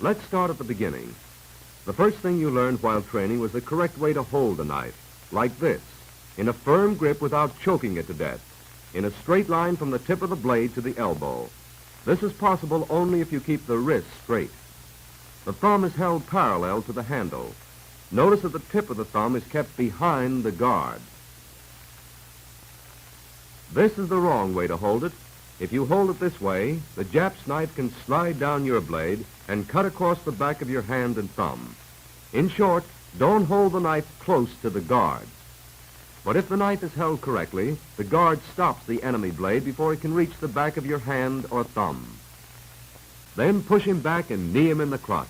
Let's start at the beginning. The first thing you learned while training was the correct way to hold a knife, like this, in a firm grip without choking it to death, in a straight line from the tip of the blade to the elbow. This is possible only if you keep the wrist straight. The thumb is held parallel to the handle. Notice that the tip of the thumb is kept behind the guard. This is the wrong way to hold it. If you hold it this way, the Jap's knife can slide down your blade and cut across the back of your hand and thumb. In short, don't hold the knife close to the guard. But if the knife is held correctly, the guard stops the enemy blade before it can reach the back of your hand or thumb. Then push him back and knee him in the crotch.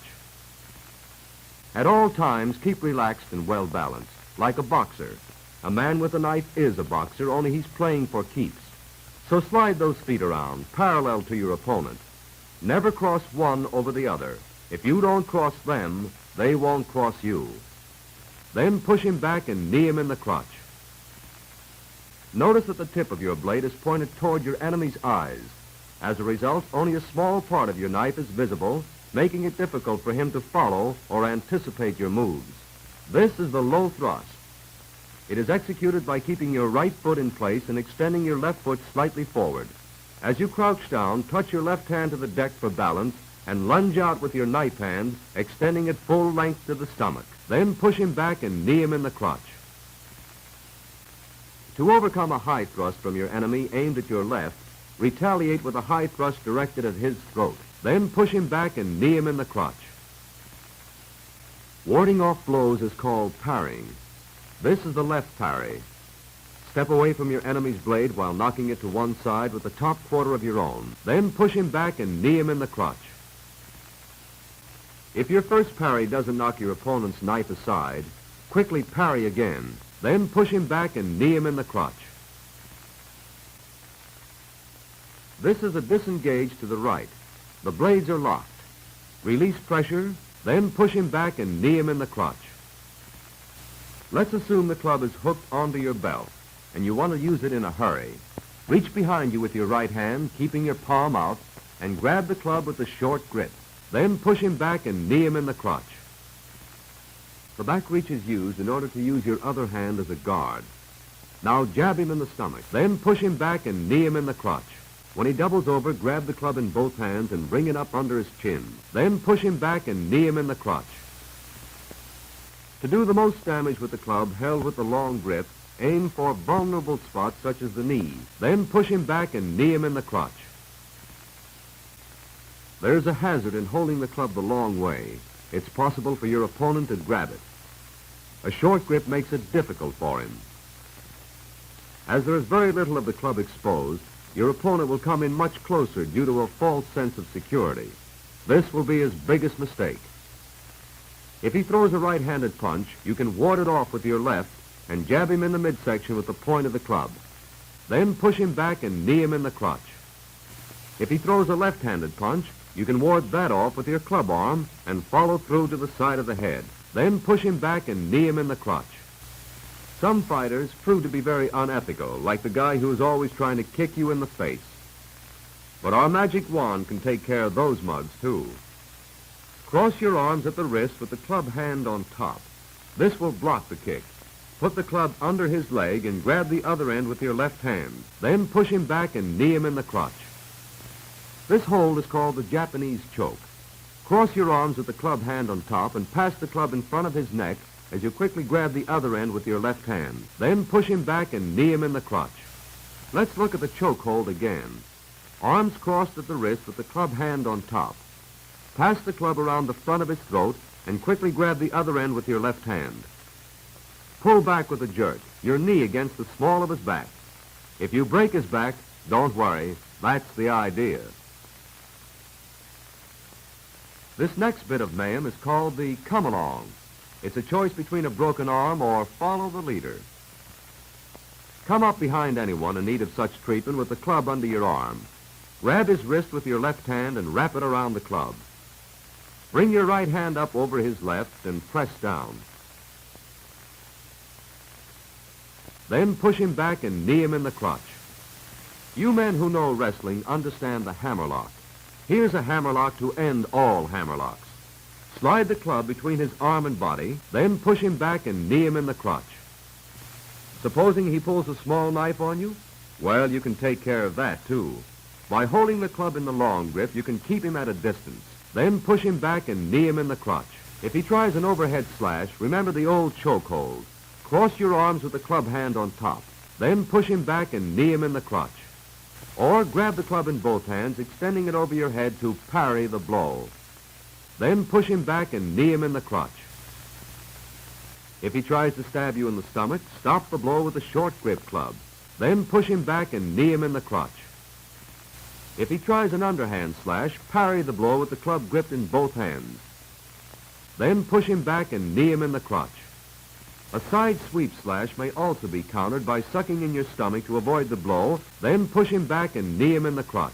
At all times, keep relaxed and well balanced, like a boxer. A man with a knife is a boxer, only he's playing for keeps. So slide those feet around, parallel to your opponent. Never cross one over the other. If you don't cross them, they won't cross you. Then push him back and knee him in the crotch. Notice that the tip of your blade is pointed toward your enemy's eyes. As a result, only a small part of your knife is visible, making it difficult for him to follow or anticipate your moves. This is the low thrust. It is executed by keeping your right foot in place and extending your left foot slightly forward. As you crouch down, touch your left hand to the deck for balance and lunge out with your knife hand, extending it full length to the stomach. Then push him back and knee him in the crotch. To overcome a high thrust from your enemy aimed at your left, retaliate with a high thrust directed at his throat. Then push him back and knee him in the crotch. Warding off blows is called parrying. This is the left parry. Step away from your enemy's blade while knocking it to one side with the top quarter of your own. Then push him back and knee him in the crotch. If your first parry doesn't knock your opponent's knife aside, quickly parry again. Then push him back and knee him in the crotch. This is a disengage to the right. The blades are locked. Release pressure, then push him back and knee him in the crotch. Let's assume the club is hooked onto your belt, and you want to use it in a hurry. Reach behind you with your right hand, keeping your palm out, and grab the club with a short grip. Then push him back and knee him in the crotch. The back reach is used in order to use your other hand as a guard. Now jab him in the stomach. Then push him back and knee him in the crotch. When he doubles over, grab the club in both hands and bring it up under his chin. Then push him back and knee him in the crotch. To do the most damage with the club held with the long grip, aim for vulnerable spots such as the knee. Then push him back and knee him in the crotch. There's a hazard in holding the club the long way. It's possible for your opponent to grab it. A short grip makes it difficult for him. As there is very little of the club exposed, your opponent will come in much closer due to a false sense of security. This will be his biggest mistake. If he throws a right-handed punch, you can ward it off with your left and jab him in the midsection with the point of the club. Then push him back and knee him in the crotch. If he throws a left-handed punch, you can ward that off with your club arm and follow through to the side of the head. Then push him back and knee him in the crotch. Some fighters prove to be very unethical, like the guy who is always trying to kick you in the face. But our magic wand can take care of those mugs, too. Cross your arms at the wrist with the club hand on top. This will block the kick. Put the club under his leg and grab the other end with your left hand. Then push him back and knee him in the crotch. This hold is called the Japanese choke. Cross your arms with the club hand on top and pass the club in front of his neck as you quickly grab the other end with your left hand. Then push him back and knee him in the crotch. Let's look at the choke hold again. Arms crossed at the wrist with the club hand on top. Pass the club around the front of his throat and quickly grab the other end with your left hand. Pull back with a jerk, your knee against the small of his back. If you break his back, don't worry, that's the idea. This next bit of mayhem is called the come-along. It's a choice between a broken arm or follow the leader. Come up behind anyone in need of such treatment with the club under your arm. Grab his wrist with your left hand and wrap it around the club. Bring your right hand up over his left and press down. Then push him back and knee him in the crotch. You men who know wrestling understand the hammerlock. Here's a hammerlock to end all hammerlocks. Slide the club between his arm and body, then push him back and knee him in the crotch. Supposing he pulls a small knife on you? Well, you can take care of that, too. By holding the club in the long grip, you can keep him at a distance. Then push him back and knee him in the crotch. If he tries an overhead slash, remember the old choke hold. Cross your arms with the club hand on top. Then push him back and knee him in the crotch. Or grab the club in both hands, extending it over your head to parry the blow. Then push him back and knee him in the crotch. If he tries to stab you in the stomach, stop the blow with a short grip club. Then push him back and knee him in the crotch. If he tries an underhand slash, parry the blow with the club gripped in both hands. Then push him back and knee him in the crotch. A side sweep slash may also be countered by sucking in your stomach to avoid the blow, then push him back and knee him in the crotch.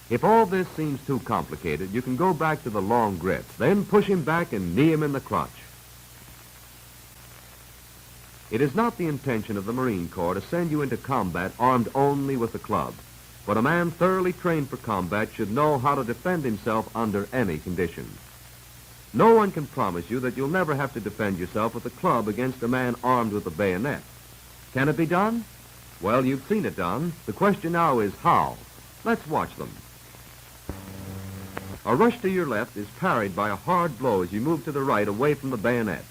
If all this seems too complicated, you can go back to the long grip, then push him back and knee him in the crotch. It is not the intention of the Marine Corps to send you into combat armed only with the club, but a man thoroughly trained for combat should know how to defend himself under any conditions. No one can promise you that you'll never have to defend yourself with a club against a man armed with a bayonet. Can it be done? Well, you've seen it done. The question now is how. Let's watch them. A rush to your left is parried by a hard blow as you move to the right away from the bayonet.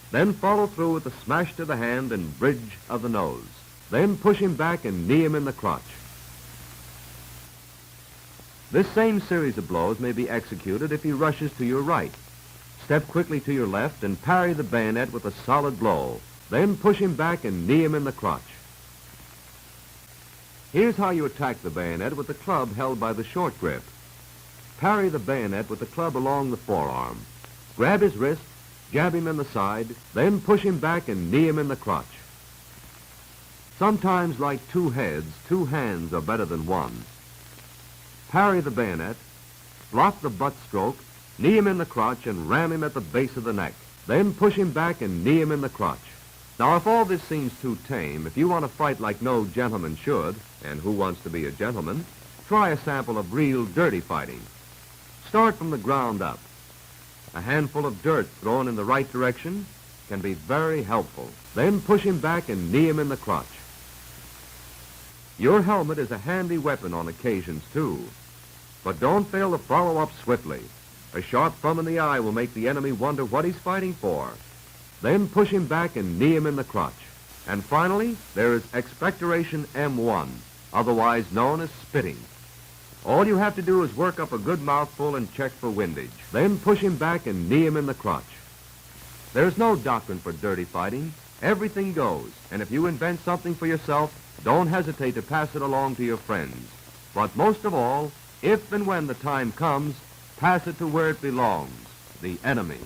Then follow through with a smash to the hand and bridge of the nose. Then push him back and knee him in the crotch. This same series of blows may be executed if he rushes to your right. Step quickly to your left and parry the bayonet with a solid blow. Then push him back and knee him in the crotch. Here's how you attack the bayonet with the club held by the short grip. Parry the bayonet with the club along the forearm. Grab his wrist, jab him in the side, then push him back and knee him in the crotch. Sometimes, like two heads, two hands are better than one. Parry the bayonet, block the butt stroke, knee him in the crotch and ram him at the base of the neck. Then push him back and knee him in the crotch. Now, if all this seems too tame, if you want to fight like no gentleman should, and who wants to be a gentleman, try a sample of real dirty fighting. Start from the ground up. A handful of dirt thrown in the right direction can be very helpful. Then push him back and knee him in the crotch. Your helmet is a handy weapon on occasions, too. But don't fail to follow up swiftly. A sharp thumb in the eye will make the enemy wonder what he's fighting for. Then push him back and knee him in the crotch. And finally, there is expectoration M1, otherwise known as spitting. All you have to do is work up a good mouthful and check for windage. Then push him back and knee him in the crotch. There's no doctrine for dirty fighting. Everything goes. And if you invent something for yourself, don't hesitate to pass it along to your friends. But most of all, if and when the time comes, pass it to where it belongs, the enemy.